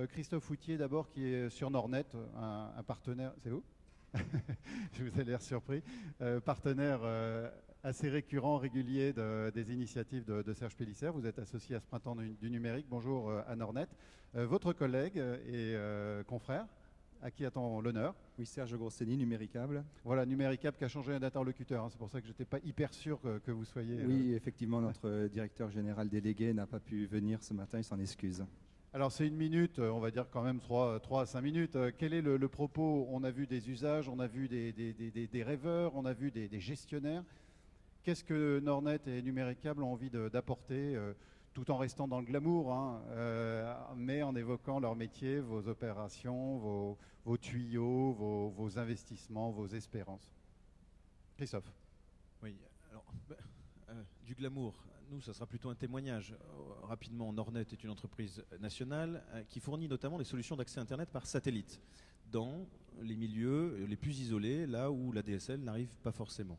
Christophe Houtier, d'abord, qui est sur Nordnet, un partenaire. C'est vous? Je vous ai l'air surpris. Partenaire assez récurrent, régulier des initiatives de Serge Pélisser. Vous êtes associé à ce printemps du numérique. Bonjour à Nordnet. Votre collègue et confrère, à qui attend l'honneur. Oui, Serge Grosselli, Numéricable. Voilà, Numéricable qui a changé d'interlocuteur. Hein. C'est pour ça que je n'étais pas hyper sûr que vous soyez... Oui, effectivement, notre directeur général délégué n'a pas pu venir ce matin, il s'en excuse. Alors c'est une minute, on va dire quand même 3 à 5 minutes. Quel est le propos? On a vu des usages, on a vu des rêveurs, on a vu des gestionnaires. Qu'est-ce que Nordnet et Numéricable ont envie d'apporter tout en restant dans le glamour, hein, mais en évoquant leur métier, vos opérations, vos tuyaux, vos investissements, vos espérances? Christophe. Oui, alors, du glamour, nous, ça sera plutôt un témoignage. Rapidement, Nordnet est une entreprise nationale qui fournit notamment des solutions d'accès Internet par satellite dans les milieux les plus isolés, là où la DSL n'arrive pas forcément.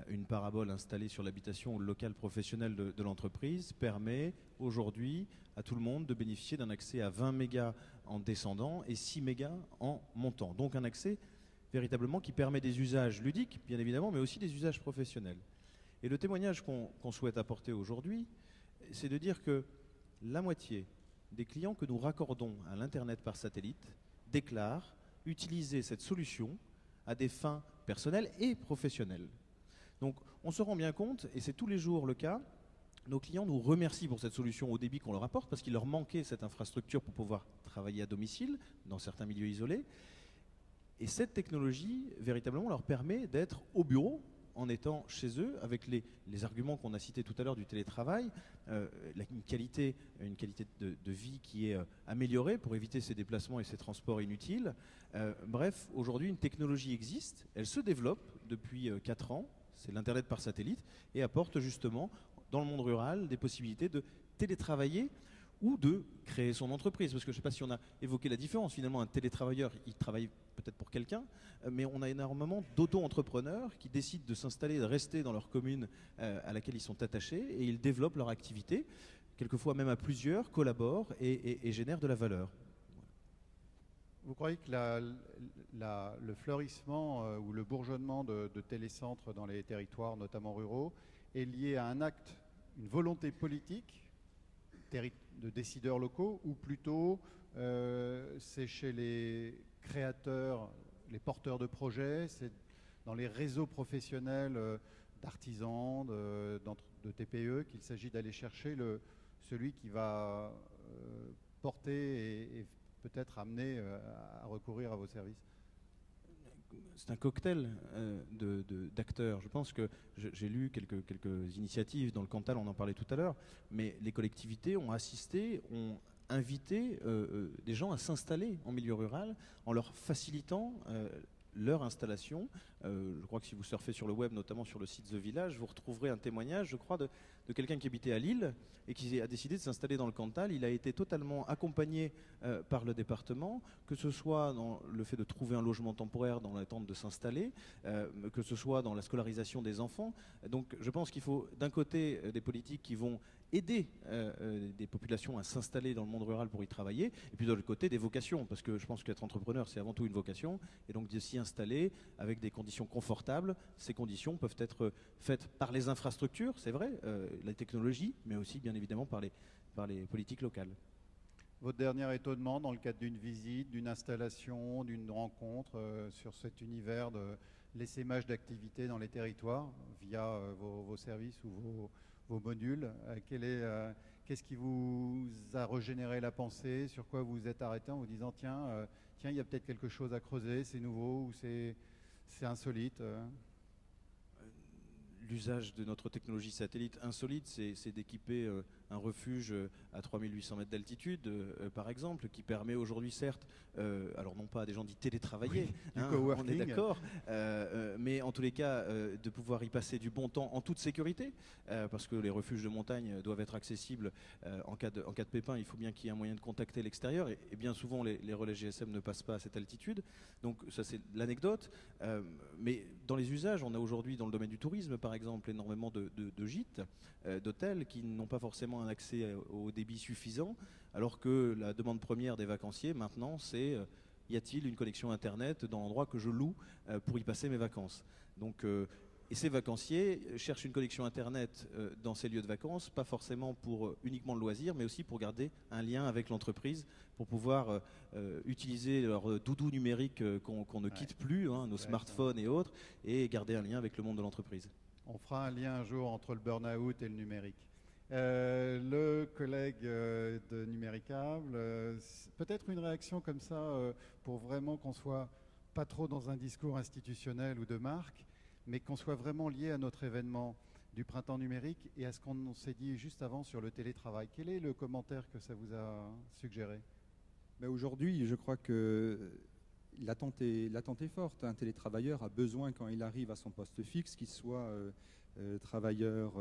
Une parabole installée sur l'habitation ou le local professionnel de l'entreprise permet aujourd'hui à tout le monde de bénéficier d'un accès à 20 mégas en descendant et 6 mégas en montant. Donc un accès véritablement qui permet des usages ludiques, bien évidemment, mais aussi des usages professionnels. Et le témoignage qu'on souhaite apporter aujourd'hui, c'est de dire que la moitié des clients que nous raccordons à l'Internet par satellite déclarent utiliser cette solution à des fins personnelles et professionnelles. Donc on se rend bien compte, et c'est tous les jours le cas, nos clients nous remercient pour cette solution au débit qu'on leur apporte parce qu'il leur manquait cette infrastructure pour pouvoir travailler à domicile dans certains milieux isolés. Et cette technologie, véritablement, leur permet d'être au bureau en étant chez eux, avec les arguments qu'on a cités tout à l'heure du télétravail, une qualité de vie qui est améliorée pour éviter ces déplacements et ces transports inutiles. Bref, aujourd'hui, une technologie existe, elle se développe depuis 4 ans, c'est l'Internet par satellite, et apporte justement, dans le monde rural, des possibilités de télétravailler ou de créer son entreprise. Parce que je ne sais pas si on a évoqué la différence. Finalement, un télétravailleur, il travaille peut-être pour quelqu'un, mais on a énormément d'auto-entrepreneurs qui décident de s'installer, de rester dans leur commune à laquelle ils sont attachés, et ils développent leur activité, quelquefois même à plusieurs, collaborent et génèrent de la valeur. Vous croyez que le fleurissement ou le bourgeonnement de télécentres dans les territoires, notamment ruraux, est lié à un acte, une volonté politique de décideurs locaux, ou plutôt c'est chez les créateurs, les porteurs de projets, c'est dans les réseaux professionnels d'artisans, de TPE qu'il s'agit d'aller chercher celui qui va porter et peut-être amener à recourir à vos services? C'est un cocktail d'acteurs. Je pense que j'ai lu quelques initiatives dans le Cantal, on en parlait tout à l'heure, mais les collectivités ont assisté, ont invité des gens à s'installer en milieu rural en leur facilitant leur installation. Je crois que si vous surfez sur le web, notamment sur le site The Village, vous retrouverez un témoignage, je crois, de quelqu'un qui habitait à Lille et qui a décidé de s'installer dans le Cantal. Il a été totalement accompagné par le département, que ce soit dans le fait de trouver un logement temporaire dans l'attente de s'installer, que ce soit dans la scolarisation des enfants. Donc je pense qu'il faut d'un côté des politiques qui vont aider des populations à s'installer dans le monde rural pour y travailler, et puis de l'autre côté des vocations, parce que je pense qu'être entrepreneur c'est avant tout une vocation, et donc de s'y installer avec des conditions confortables. Ces conditions peuvent être faites par les infrastructures, c'est vrai, la technologie, mais aussi bien évidemment par les politiques locales. Votre dernier étonnement dans le cadre d'une visite, d'une installation, d'une rencontre sur cet univers de l'essaimage d'activités dans les territoires via vos services ou vos modules, qu'est-ce qui vous a régénéré la pensée? Sur quoi vous vous êtes arrêté en vous disant tiens, il y a peut-être quelque chose à creuser, c'est nouveau ou c'est insolite? L'usage de notre technologie satellite insolite, c'est d'équiper un refuge à 3800 mètres d'altitude, par exemple, qui permet aujourd'hui, certes, alors non pas à des gens d'y télétravailler, oui, on est d'accord, mais en tous les cas, de pouvoir y passer du bon temps en toute sécurité, parce que les refuges de montagne doivent être accessibles en cas de pépin. Il faut bien qu'il y ait un moyen de contacter l'extérieur, et bien souvent, les relais GSM ne passent pas à cette altitude. Donc ça, c'est l'anecdote. Mais dans les usages, on a aujourd'hui, dans le domaine du tourisme, par exemple, énormément de gîtes, d'hôtels qui n'ont pas forcément forcément un accès au débit suffisant, alors que la demande première des vacanciers maintenant c'est y a-t-il une connexion Internet dans l'endroit que je loue pour y passer mes vacances. Donc, et ces vacanciers cherchent une connexion Internet dans ces lieux de vacances, pas forcément pour uniquement le loisir, mais aussi pour garder un lien avec l'entreprise, pour pouvoir utiliser leur doudou numérique qu'on ne quitte plus, hein, nos smartphones et autres, et garder un lien avec le monde de l'entreprise. On fera un lien un jour entre le burn-out et le numérique. Le collègue de Numéricable, peut-être une réaction comme ça pour vraiment qu'on soit pas trop dans un discours institutionnel ou de marque, mais qu'on soit vraiment lié à notre événement du printemps numérique et à ce qu'on s'est dit juste avant sur le télétravail. Quel est le commentaire que ça vous a suggéré? Aujourd'hui, je crois que l'attente est forte. Un télétravailleur a besoin, quand il arrive à son poste fixe, qu'il soit télétravailleur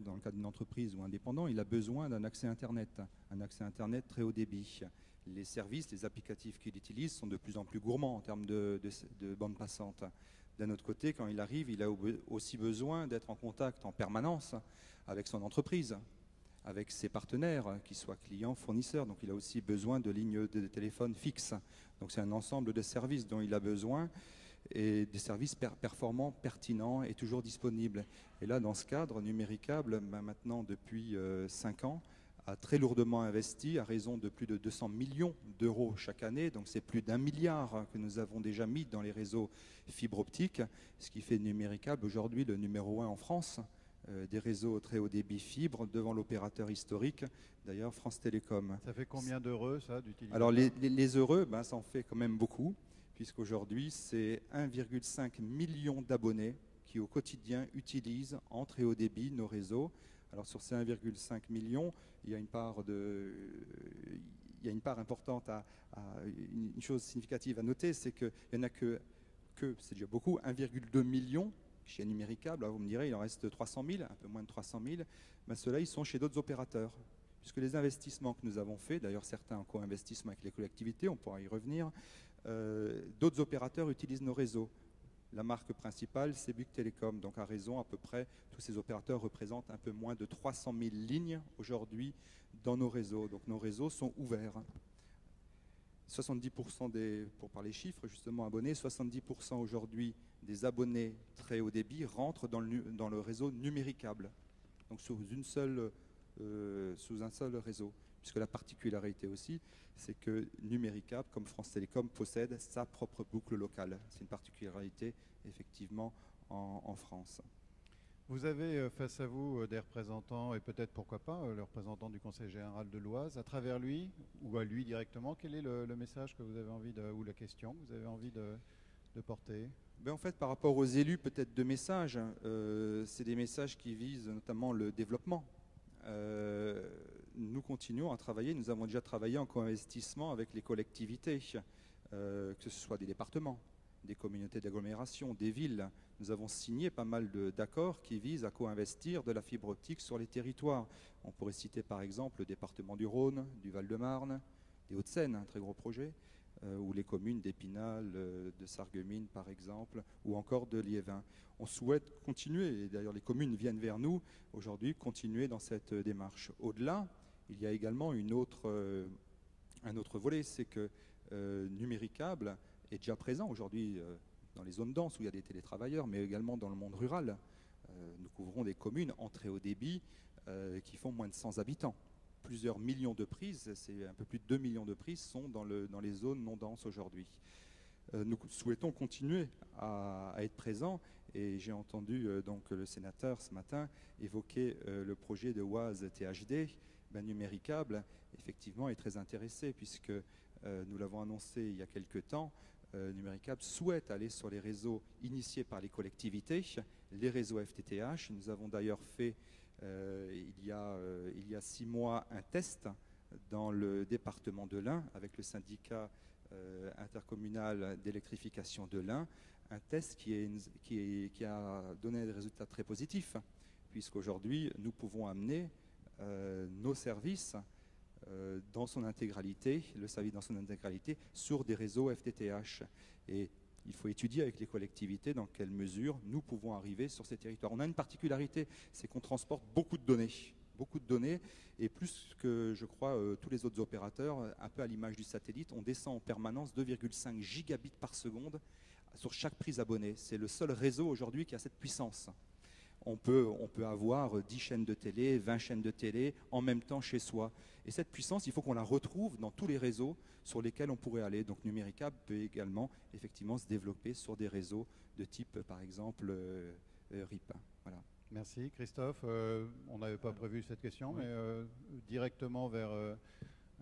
dans le cadre d'une entreprise ou indépendant, il a besoin d'un accès Internet très haut débit. Les services, les applicatifs qu'il utilise sont de plus en plus gourmands en termes de bande passante. D'un autre côté, quand il arrive, il a aussi besoin d'être en contact en permanence avec son entreprise, avec ses partenaires, qu'ils soient clients, fournisseurs. Donc il a aussi besoin de lignes de téléphone fixes. Donc c'est un ensemble de services dont il a besoin, et des services performants, pertinents et toujours disponibles. Et là, dans ce cadre, Numéricable, maintenant depuis 5 ans, a très lourdement investi à raison de plus de 200 millions d'euros chaque année. Donc c'est plus d'1 milliard que nous avons déjà mis dans les réseaux fibre optique, ce qui fait Numéricable aujourd'hui le numéro 1 en France des réseaux très haut débit fibre, devant l'opérateur historique, d'ailleurs France Télécom. Ça fait combien d'heureux ça d'utiliser? Alors les heureux, ça en fait quand même beaucoup, puisqu'aujourd'hui c'est 1,5 million d'abonnés qui au quotidien utilisent en très haut débit nos réseaux. Alors sur ces 1,5 million, il y a une part importante, une chose significative à noter, c'est qu'il n'y en a que c'est déjà beaucoup, 1,2 million chez Numéricable. Vous me direz, il en reste 300 000, un peu moins de 300 000. Ceux-là, ils sont chez d'autres opérateurs. Puisque les investissements que nous avons faits, d'ailleurs certains en co-investissement avec les collectivités, on pourra y revenir, d'autres opérateurs utilisent nos réseaux. La marque principale, c'est Bouygues Télécom. Donc à raison, à peu près, tous ces opérateurs représentent un peu moins de 300 000 lignes aujourd'hui dans nos réseaux. Donc nos réseaux sont ouverts. 70% pour parler chiffres, justement, abonnés, 70% aujourd'hui des abonnés très haut débit rentrent dans le réseau Numéricable. Donc sous un seul réseau. Puisque la particularité aussi, c'est que Numéricable, comme France Télécom, possède sa propre boucle locale. C'est une particularité, effectivement, en France. Vous avez face à vous des représentants, et peut-être pourquoi pas le représentant du Conseil général de l'Oise. À travers lui, ou à lui directement, quel est le message que vous avez envie ou la question que vous avez envie de porter? En fait, par rapport aux élus, peut-être deux messages. C'est des messages qui visent notamment le développement. Nous continuons à travailler, nous avons déjà travaillé en co-investissement avec les collectivités, que ce soit des départements, des communautés d'agglomération, des villes. Nous avons signé pas mal d'accords qui visent à co-investir de la fibre optique sur les territoires. On pourrait citer par exemple le département du Rhône, du Val-de-Marne, des Hauts-de-Seine, un très gros projet, ou les communes d'Épinal, de Sarreguemines par exemple, ou encore de Liévin. On souhaite continuer, et d'ailleurs les communes viennent vers nous aujourd'hui, continuer dans cette démarche. Au-delà, il y a également un autre volet, c'est que Numéricable est déjà présent aujourd'hui dans les zones denses où il y a des télétravailleurs, mais également dans le monde rural. Nous couvrons des communes en très haut débit qui font moins de 100 habitants. Plusieurs millions de prises, c'est un peu plus de 2 millions de prises, sont dans les zones non denses aujourd'hui. Nous souhaitons continuer à être présents, et j'ai entendu donc le sénateur ce matin évoquer le projet de Oise THD. Numéricable, effectivement, est très intéressé, puisque nous l'avons annoncé il y a quelques temps. Numéricable souhaite aller sur les réseaux initiés par les collectivités, les réseaux FTTH. Nous avons d'ailleurs fait il y a 6 mois un test dans le département de l'Ain avec le syndicat intercommunal d'électrification de l'Ain, un test qui a donné des résultats très positifs, puisqu'aujourd'hui nous pouvons amener nos services dans son intégralité, le service dans son intégralité, sur des réseaux FTTH. Et Il faut étudier avec les collectivités dans quelle mesure nous pouvons arriver sur ces territoires. On a une particularité, c'est qu'on transporte beaucoup de données, et plus que, je crois, tous les autres opérateurs, un peu à l'image du satellite, on descend en permanence 2,5 gigabits par seconde sur chaque prise abonnée. C'est le seul réseau aujourd'hui qui a cette puissance. On peut avoir 10 chaînes de télé, 20 chaînes de télé en même temps chez soi. Et cette puissance, il faut qu'on la retrouve dans tous les réseaux sur lesquels on pourrait aller. Donc Numérica peut également effectivement se développer sur des réseaux de type, par exemple, RIP. Voilà. Merci Christophe. On n'avait pas prévu cette question, mais directement vers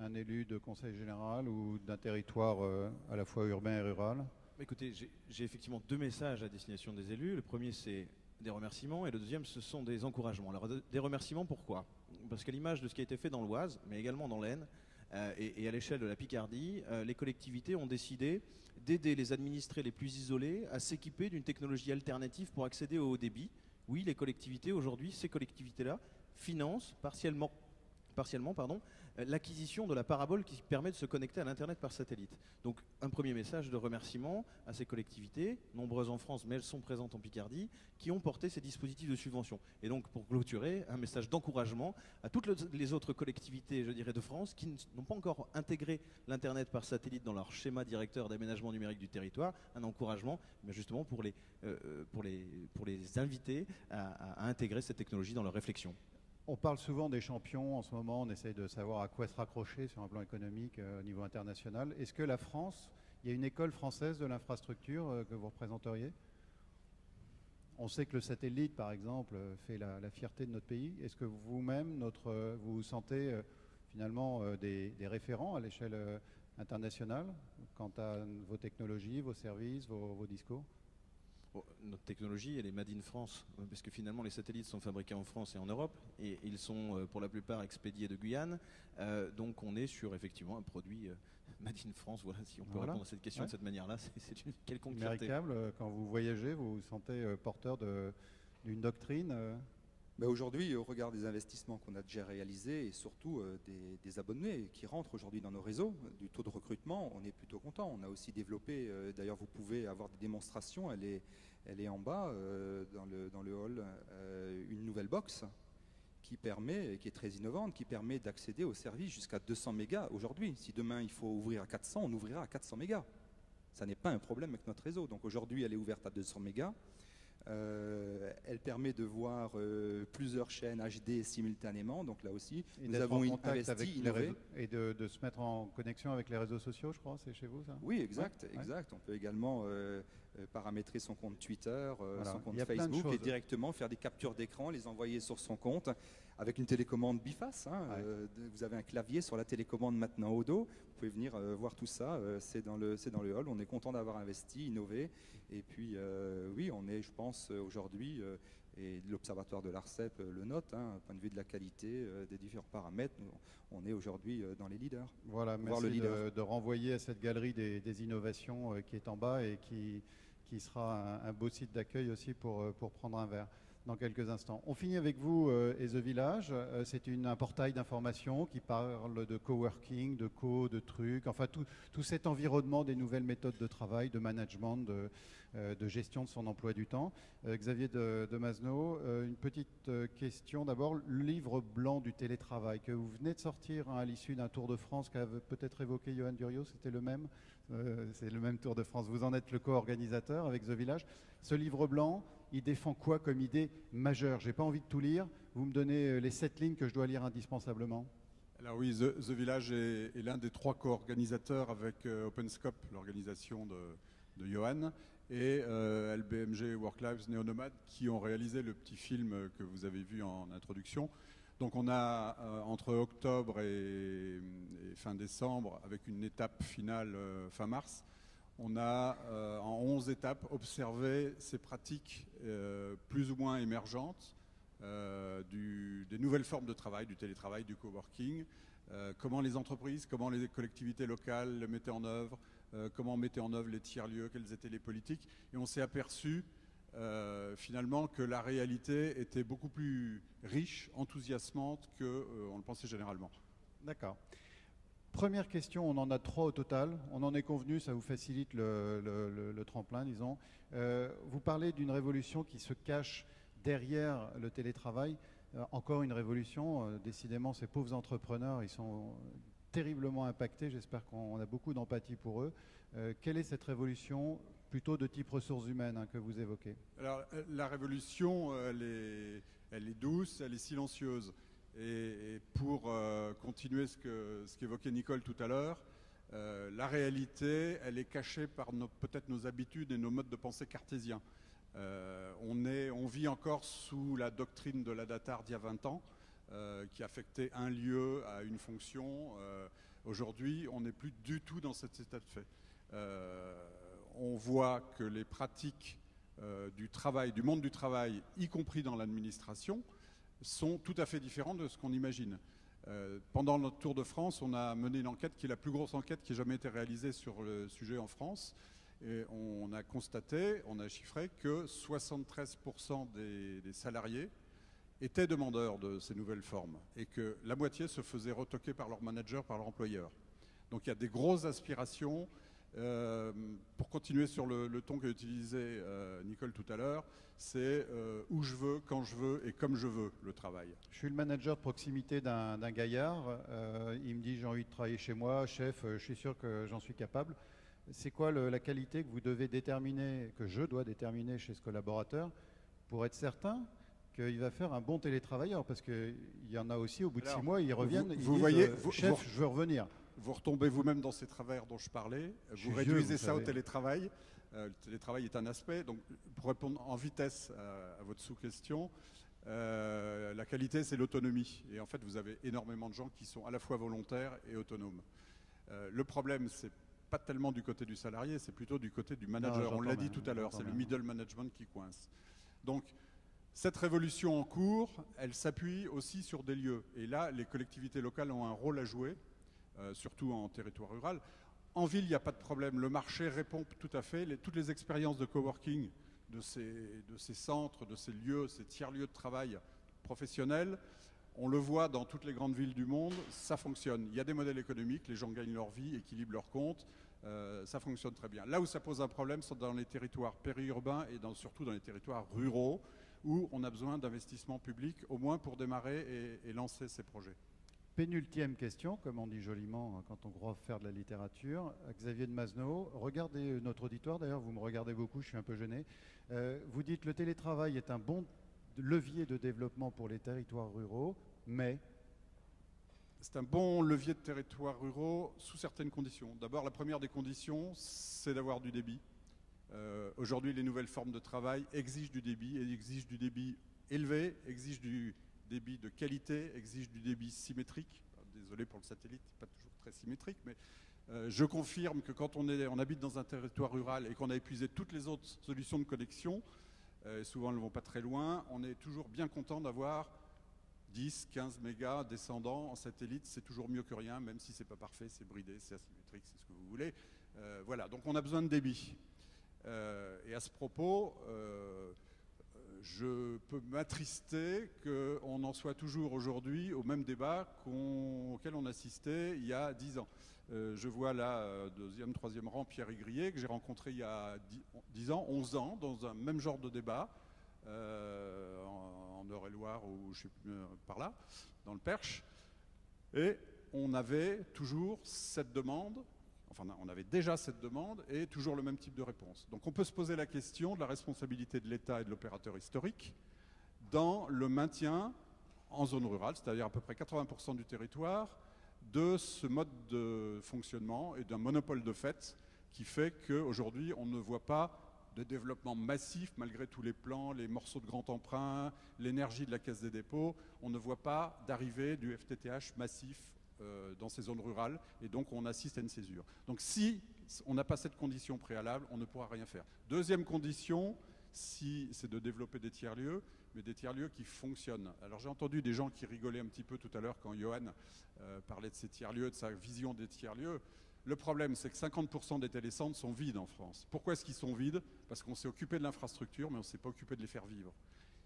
un élu de conseil général ou d'un territoire à la fois urbain et rural. Écoutez, j'ai effectivement 2 messages à destination des élus. Le premier, c'est des remerciements, et le deuxième, ce sont des encouragements. Alors, des remerciements, pourquoi? Parce qu'à l'image de ce qui a été fait dans l'Oise, mais également dans l'Aisne, et à l'échelle de la Picardie, les collectivités ont décidé d'aider les administrés les plus isolés à s'équiper d'une technologie alternative pour accéder au haut débit. Oui, les collectivités, aujourd'hui, ces collectivités-là financent partiellement l'acquisition de la parabole qui permet de se connecter à l'Internet par satellite. Donc un premier message de remerciement à ces collectivités, nombreuses en France, mais elles sont présentes en Picardie, qui ont porté ces dispositifs de subvention. Et donc pour clôturer, un message d'encouragement à toutes les autres collectivités, je dirais, de France, qui n'ont pas encore intégré l'Internet par satellite dans leur schéma directeur d'aménagement numérique du territoire. Un encouragement, mais justement pour les inviter à intégrer cette technologie dans leur réflexion. On parle souvent des champions en ce moment, on essaye de savoir à quoi se raccrocher sur un plan économique au niveau international. Est-ce que la France, il y a une école française de l'infrastructure que vous représenteriez? On sait que le satellite, par exemple, fait la fierté de notre pays. Est-ce que vous-même, vous vous sentez finalement des référents à l'échelle internationale quant à vos technologies, vos services, vos discours? Notre technologie, elle est made in France, parce que finalement les satellites sont fabriqués en France et en Europe, et ils sont pour la plupart expédiés de Guyane. Donc on est sur effectivement un produit made in France. Voilà, si on peut répondre à cette question de cette manière-là, c'est une quelconque fierté. Numéricable, quand vous voyagez, vous vous sentez porteur d'une doctrine Aujourd'hui, au regard des investissements qu'on a déjà réalisés et surtout des abonnés qui rentrent aujourd'hui dans nos réseaux, du taux de recrutement, on est plutôt content. On a aussi développé, d'ailleurs vous pouvez avoir des démonstrations, elle est en bas dans le hall, une nouvelle box qui est très innovante, qui permet d'accéder aux services jusqu'à 200 mégas aujourd'hui. Si demain il faut ouvrir à 400, on ouvrira à 400 mégas. Ça n'est pas un problème avec notre réseau. Donc aujourd'hui, elle est ouverte à 200 mégas. Elle permet de voir plusieurs chaînes HD simultanément, donc là aussi nous avons investi, innové. Et de se mettre en connexion avec les réseaux sociaux, je crois, c'est chez vous ça? Oui, exact. On peut également paramétrer son compte Twitter, son compte Facebook et directement faire des captures d'écran, les envoyer sur son compte avec une télécommande biface. Vous avez un clavier sur la télécommande maintenant au dos, vous pouvez venir voir tout ça, c'est dans le hall. On est content d'avoir investi, innové. Et puis, oui, on est, je pense, aujourd'hui, et l'Observatoire de l'ARCEP le note, au point de vue de la qualité des différents paramètres, on est aujourd'hui dans les leaders. Voilà, merci de renvoyer à cette galerie des innovations qui est en bas et qui sera un beau site d'accueil aussi pour prendre un verre dans quelques instants. On finit avec vous et The Village. C'est un portail d'information qui parle de coworking, de trucs, enfin tout cet environnement des nouvelles méthodes de travail, de management, de gestion de son emploi du temps. Xavier de Masno, une petite question d'abord. Le livre blanc du télétravail que vous venez de sortir à l'issue d'un Tour de France qu'avait peut-être évoqué Johan Duriot, c'était le même? C'est le même Tour de France. Vous en êtes le co-organisateur avec The Village. Ce livre blanc, il défend quoi comme idée majeure? J'ai pas envie de tout lire. Vous me donnez les 7 lignes que je dois lire indispensablement. Alors oui, The Village est l'un des 3 co-organisateurs avec OpenScope, l'organisation de Johan, et LBMG Work Lives Néo-Nomades qui ont réalisé le petit film que vous avez vu en introduction. Donc on a entre octobre et fin décembre, avec une étape finale fin mars, on a en 11 étapes observé ces pratiques plus ou moins émergentes des nouvelles formes de travail, du télétravail, du coworking, comment les entreprises, comment les collectivités locales le mettaient en œuvre, comment on mettait en œuvre les tiers-lieux, quelles étaient les politiques. Et on s'est aperçu finalement que la réalité était beaucoup plus riche, enthousiasmante qu'on le pensait généralement. D'accord. Première question, on en a 3 au total. On en est convenu, ça vous facilite le tremplin, disons. Vous parlez d'une révolution qui se cache derrière le télétravail. Encore une révolution. Décidément, ces pauvres entrepreneurs, ils sont terriblement impactés. J'espère qu'on a beaucoup d'empathie pour eux. Quelle est cette révolution plutôt de type ressources humaines que vous évoquez? Alors, la révolution, elle est douce, elle est silencieuse. Et pour continuer ce qu'évoquait Nicole tout à l'heure, la réalité, elle est cachée par peut-être nos habitudes et nos modes de pensée cartésiens. On vit encore sous la doctrine de la data d'il y a 20 ans, qui affectait un lieu à une fonction. Aujourd'hui, on n'est plus du tout dans cet état de fait. On voit que les pratiques du monde du travail, y compris dans l'administration, sont tout à fait différentes de ce qu'on imagine. Pendant notre Tour de France, on a mené une enquête qui est la plus grosse enquête qui ait jamais été réalisée sur le sujet en France. Et on a constaté, on a chiffré que 73% des salariés étaient demandeurs de ces nouvelles formes et que la moitié se faisait retoquer par leur manager, par leur employeur. Donc il y a des grosses aspirations. Pour continuer sur le ton qu'a utilisé Nicole tout à l'heure, c'est où je veux, quand je veux et comme je veux le travail. Je suis le manager de proximité d'un gaillard. Il me dit j'ai envie de travailler chez moi, chef, je suis sûr que j'en suis capable. C'est quoi la qualité que vous devez déterminer, que je dois déterminer chez ce collaborateur pour être certain qu'il va faire un bon télétravailleur? Parce qu'il y en a aussi, au bout de 6 mois, ils reviennent, chef, je veux revenir. Vous retombez vous-même dans ces travers dont je parlais. Vous réduisez ça au télétravail. Le télétravail est un aspect. Donc, pour répondre en vitesse à votre sous-question, la qualité, c'est l'autonomie. Et en fait, vous avez énormément de gens qui sont à la fois volontaires et autonomes. Le problème, c'est pas tellement du côté du salarié, c'est plutôt du côté du manager. On l'a dit tout à l'heure, c'est le middle management qui coince. Donc, cette révolution en cours, elle s'appuie aussi sur des lieux. Et là, les collectivités locales ont un rôle à jouer, surtout en territoire rural. En ville, il n'y a pas de problème. Le marché répond tout à fait. Toutes les expériences de coworking de ces centres, de ces lieux, ces tiers-lieux de travail professionnels, on le voit dans toutes les grandes villes du monde, ça fonctionne. Il y a des modèles économiques, les gens gagnent leur vie, équilibrent leurs comptes, ça fonctionne très bien. Là où ça pose un problème, c'est dans les territoires périurbains et surtout dans les territoires ruraux, où on a besoin d'investissements publics, au moins pour démarrer et lancer ces projets. Pénultième question, comme on dit joliment quand on croit faire de la littérature. Xavier de Masneau, regardez notre auditoire, d'ailleurs vous me regardez beaucoup, je suis un peu gêné. Vous dites que le télétravail est un bon levier de développement pour les territoires ruraux, mais... C'est un bon levier de territoires ruraux sous certaines conditions. D'abord, la première des conditions, c'est d'avoir du débit. Aujourd'hui, les nouvelles formes de travail exigent du débit, et exigent du débit élevé, exigent du débit de qualité, exigent du débit symétrique. Désolé pour le satellite, pas toujours très symétrique, mais je confirme que quand on habite dans un territoire rural et qu'on a épuisé toutes les autres solutions de connexion, souvent elles ne vont pas très loin, on est toujours bien content d'avoir 10, 15 mégas descendants en satellite, c'est toujours mieux que rien, même si c'est pas parfait, c'est bridé, c'est asymétrique, c'est ce que vous voulez. Voilà, donc on a besoin de débit. Et à ce propos, je peux m'attrister qu'on en soit toujours aujourd'hui au même débat auquel on assistait il y a 10 ans. Je vois là, deuxième, troisième rang, Pierre Ygrier, que j'ai rencontré il y a 10 ans, 11 ans, dans un même genre de débat, en Eure-et-Loire, ou je sais plus, par là, dans le Perche. Et on avait toujours cette demande, enfin on avait déjà cette demande et toujours le même type de réponse. Donc on peut se poser la question de la responsabilité de l'État et de l'opérateur historique dans le maintien en zone rurale, c'est-à-dire à peu près 80% du territoire, de ce mode de fonctionnement et d'un monopole de fait qui fait qu'aujourd'hui on ne voit pas de développement massif malgré tous les plans, les morceaux de grand emprunt, l'énergie de la Caisse des dépôts, on ne voit pas d'arrivée du FTTH massif dans ces zones rurales, et donc on assiste à une césure. Donc si on n'a pas cette condition préalable, on ne pourra rien faire. Deuxième condition, c'est de développer des tiers-lieux, mais des tiers-lieux qui fonctionnent. Alors j'ai entendu des gens qui rigolaient un petit peu tout à l'heure quand Johan parlait de ces tiers-lieux, de sa vision des tiers-lieux. Le problème, c'est que 50% des télécentres sont vides en France. Pourquoi est-ce qu'ils sont vides? Parce qu'on s'est occupé de l'infrastructure, mais on ne s'est pas occupé de les faire vivre.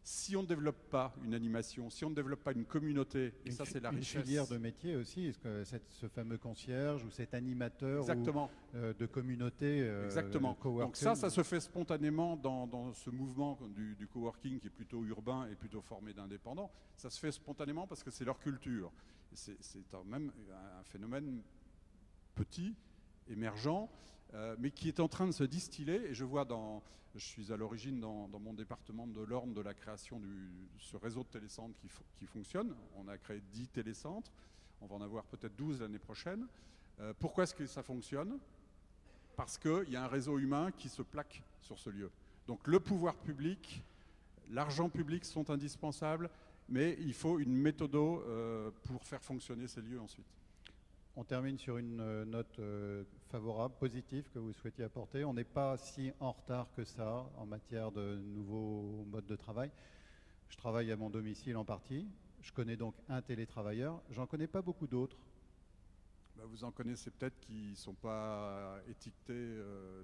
Si on ne développe pas une animation, si on ne développe pas une communauté, et ça c'est la richesse. Une filière de métier aussi, est-ce que ce fameux concierge ou cet animateur Exactement. De communauté Exactement. de coworking. Donc ça se fait spontanément dans ce mouvement du coworking qui est plutôt urbain et plutôt formé d'indépendants. Ça se fait spontanément parce que c'est leur culture. C'est même un phénomène petit, émergent, mais qui est en train de se distiller. Et je vois je suis à l'origine dans mon département de l'Orne de la création de ce réseau de télécentres qui fonctionne. On a créé 10 télécentres. On va en avoir peut-être 12 l'année prochaine. Pourquoi est-ce que ça fonctionne? Parce qu'il y a un réseau humain qui se plaque sur ce lieu. Donc le pouvoir public, l'argent public sont indispensables, mais il faut une méthode pour faire fonctionner ces lieux ensuite. On termine sur une note favorable, positive que vous souhaitiez apporter. On n'est pas si en retard que ça en matière de nouveaux modes de travail. Je travaille à mon domicile en partie. Je connais donc un télétravailleur. J'en connais pas beaucoup d'autres. Vous en connaissez peut-être qui ne sont pas étiquetés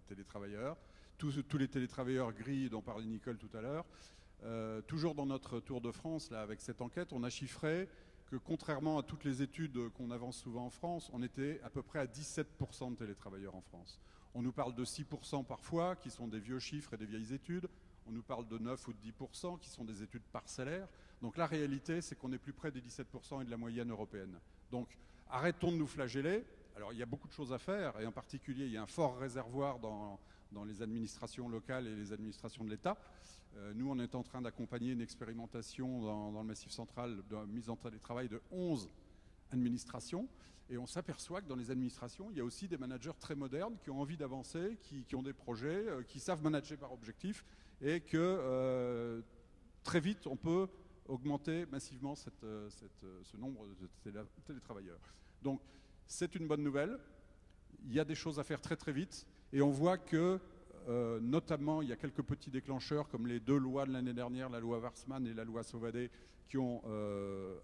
télétravailleurs. Tous les télétravailleurs gris dont parlait Nicole tout à l'heure. Toujours dans notre Tour de France, là, avec cette enquête, on a chiffré que contrairement à toutes les études qu'on avance souvent en France, on était à peu près à 17% de télétravailleurs en France. On nous parle de 6% parfois, qui sont des vieux chiffres et des vieilles études. On nous parle de 9 ou de 10%, qui sont des études parcellaires. Donc la réalité, c'est qu'on est plus près des 17% et de la moyenne européenne. Donc arrêtons de nous flageller. Alors il y a beaucoup de choses à faire, et en particulier, il y a un fort réservoir dans les administrations locales et les administrations de l'État. Nous, on est en train d'accompagner une expérimentation dans le Massif central de mise en télétravail de 11 administrations. Et on s'aperçoit que dans les administrations, il y a aussi des managers très modernes qui ont envie d'avancer, qui ont des projets, qui savent manager par objectif, et que très vite, on peut augmenter massivement ce nombre de télétravailleurs. Donc, c'est une bonne nouvelle. Il y a des choses à faire très très vite. Et on voit que notamment, il y a quelques petits déclencheurs comme les 2 lois de l'année dernière, la loi Warsmann et la loi Sauvadet, qui ont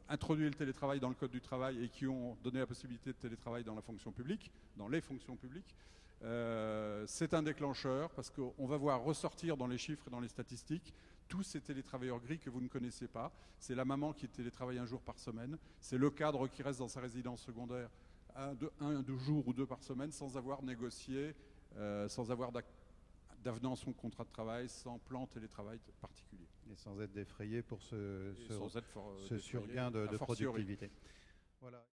introduit le télétravail dans le Code du travail et qui ont donné la possibilité de télétravail dans la fonction publique, dans les fonctions publiques. C'est un déclencheur parce qu'on va voir ressortir dans les chiffres et dans les statistiques tous ces télétravailleurs gris que vous ne connaissez pas. C'est la maman qui télétravaille 1 jour par semaine, c'est le cadre qui reste dans sa résidence secondaire 2 jours ou 2 par semaine sans avoir négocié, sans avoir d'avenant à son contrat de travail, sans plan télétravail particulier. Et sans être défrayé pour ce surgain de productivité. productivité. Voilà.